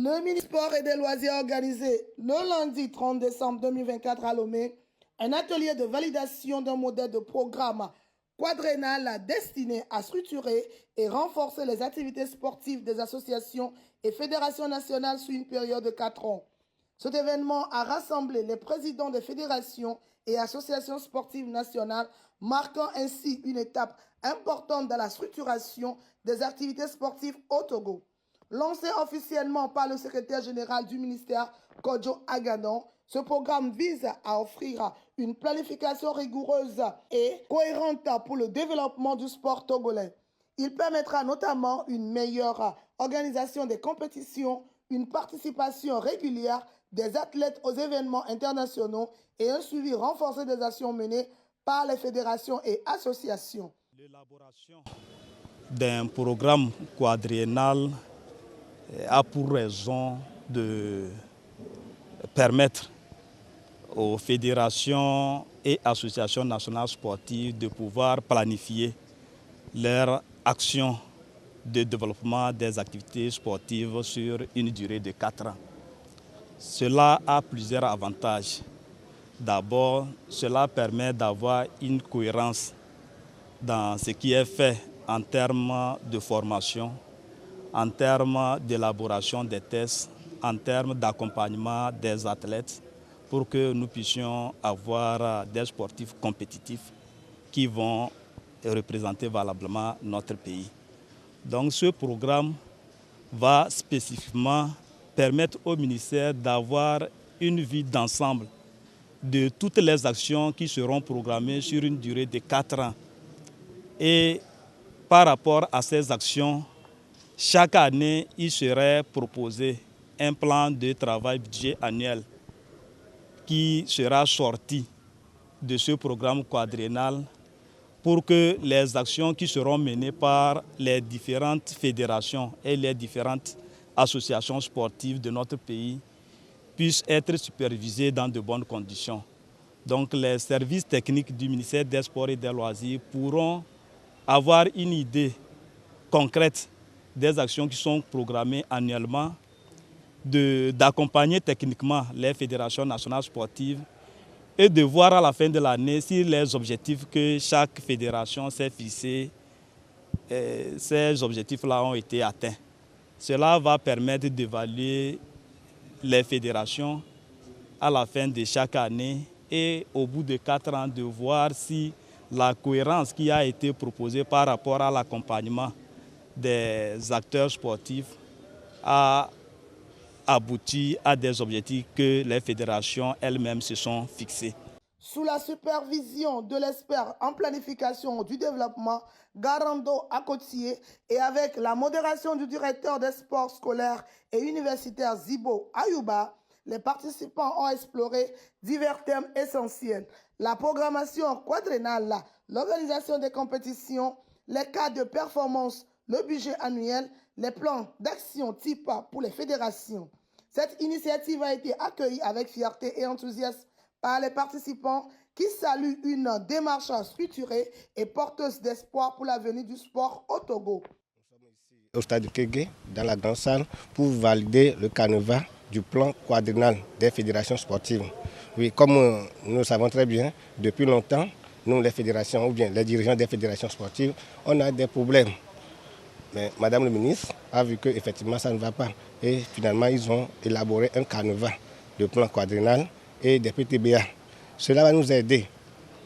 Le ministère des Sports et des Loisirs a organisé le lundi 30 décembre 2024 à Lomé un atelier de validation d'un modèle de programme quadriennal destiné à structurer et renforcer les activités sportives des associations et fédérations nationales sur une période de 4 ans. Cet événement a rassemblé les présidents des fédérations et associations sportives nationales, marquant ainsi une étape importante dans la structuration des activités sportives au Togo. Lancé officiellement par le secrétaire général du ministère, Kodjo Agadan, ce programme vise à offrir une planification rigoureuse et cohérente pour le développement du sport togolais. Il permettra notamment une meilleure organisation des compétitions, une participation régulière des athlètes aux événements internationaux et un suivi renforcé des actions menées par les fédérations et associations. L'élaboration d'un programme quadriennal a pour raison de permettre aux fédérations et associations nationales sportives de pouvoir planifier leur action de développement des activités sportives sur une durée de 4 ans. Cela a plusieurs avantages. D'abord, cela permet d'avoir une cohérence dans ce qui est fait en termes de formation, en termes d'élaboration des tests, en termes d'accompagnement des athlètes, pour que nous puissions avoir des sportifs compétitifs qui vont représenter valablement notre pays. Donc ce programme va spécifiquement permettre au ministère d'avoir une vue d'ensemble de toutes les actions qui seront programmées sur une durée de 4 ans. Et par rapport à ces actions, chaque année, il serait proposé un plan de travail budget annuel qui sera sorti de ce programme quadriennal pour que les actions qui seront menées par les différentes fédérations et les différentes associations sportives de notre pays puissent être supervisées dans de bonnes conditions. Donc les services techniques du ministère des Sports et des Loisirs pourront avoir une idée concrète des actions qui sont programmées annuellement, d'accompagner techniquement les fédérations nationales sportives et de voir à la fin de l'année si les objectifs que chaque fédération s'est fixés, ces objectifs-là ont été atteints. Cela va permettre d'évaluer les fédérations à la fin de chaque année et au bout de 4 ans de voir si la cohérence qui a été proposée par rapport à l'accompagnement des acteurs sportifs a abouti à des objectifs que les fédérations elles-mêmes se sont fixés. Sous la supervision de l'expert en planification du développement, Garando Akotié, et avec la modération du directeur des sports scolaires et universitaires Zibo Ayouba, les participants ont exploré divers thèmes essentiels. La programmation quadriennale, l'organisation des compétitions, les cas de performance, le budget annuel, les plans d'action type pour les fédérations. Cette initiative a été accueillie avec fierté et enthousiasme par les participants qui saluent une démarche structurée et porteuse d'espoir pour l'avenir du sport au Togo. Nous sommes ici au stade de Kégué, dans la grande salle, pour valider le canevas du plan quadriennal des fédérations sportives. Oui, comme nous le savons très bien, depuis longtemps, nous les fédérations ou bien les dirigeants des fédérations sportives, on a des problèmes. Mais Madame le ministre a vu qu'effectivement ça ne va pas. Et finalement, ils ont élaboré un canevas de plan quadriennal et des PTBA. Cela va nous aider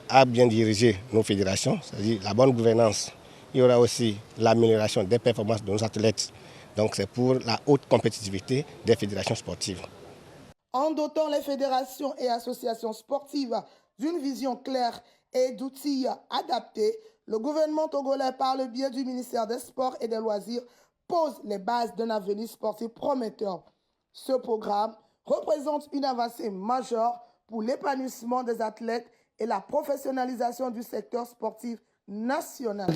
à bien diriger nos fédérations, c'est-à-dire la bonne gouvernance. Il y aura aussi l'amélioration des performances de nos athlètes. Donc c'est pour la haute compétitivité des fédérations sportives. En dotant les fédérations et associations sportives d'une vision claire et d'outils adaptés, le gouvernement togolais, par le biais du ministère des Sports et des Loisirs, pose les bases d'un avenir sportif prometteur. Ce programme représente une avancée majeure pour l'épanouissement des athlètes et la professionnalisation du secteur sportif national.